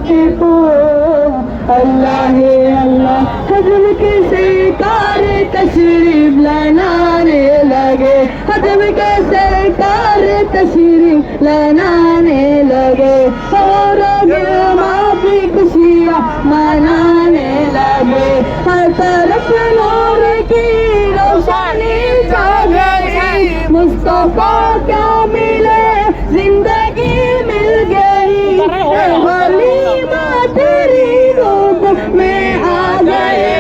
के फूल अल्लाह है अल्लाह हजम के सरकार तशरीफ लाने लगे हजम के सरकार तशरीफ लाने लगे और माफी खुशियाँ मनाने लगे हर तरफ नूर की रोशनी छा गई मुस्तफा क्या मिले जिंदगी मिल गई हलीमा तेरी रूप में आ गए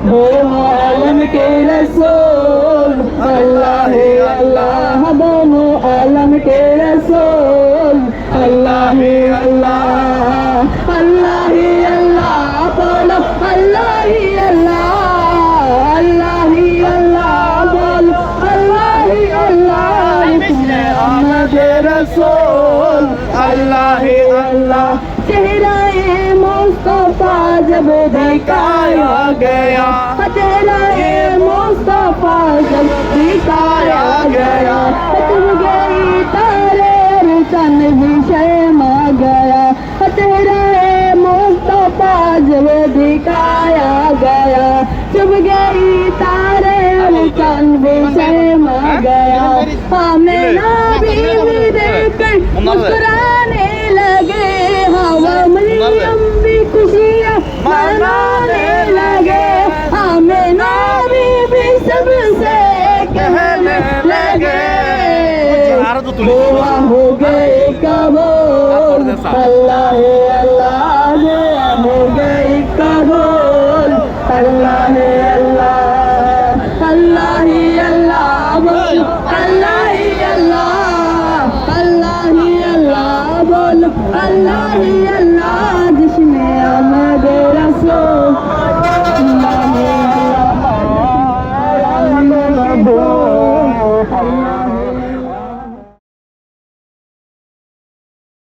वो आलम के रसूल अल्लाह है अल्लाह दोनों आलम के रसूल अल्लाह है अल्लाह अल्लाह ही अल्लाह बोलो अल्लाह ही अल्लाह अल्लाह ही अल्लाह बोलो अल्लाह ही अल्लाह अहमद रसूल अल्लाह ही अल्लाह चेहरा-ए मुस्तफा जब दिखाया गया चेहरा-ए मुस्तफा जब दिखाया गया तुम गई तारे चन भी शर्मा गया चेहरा-ए मुस्तफा जब दिखाया गया चुभ गई तारे चन भी शर्मा गया हमें ना भी देखकर मुस्कुराने लगे हवा मरियम भी खुशियाँ मनाने लगे हमें ना भी सबसे कहने लगे हुआ हो गए कबूल अल्लाह है अल्लाह हो गए कबूल अल्लाह है अल्लाह अल्लाह ही अल्लाह बोलो अल्लाह ही अल्लाह अल्लाह ही अल्लाह बोलो अल्लाह ही अल्लाह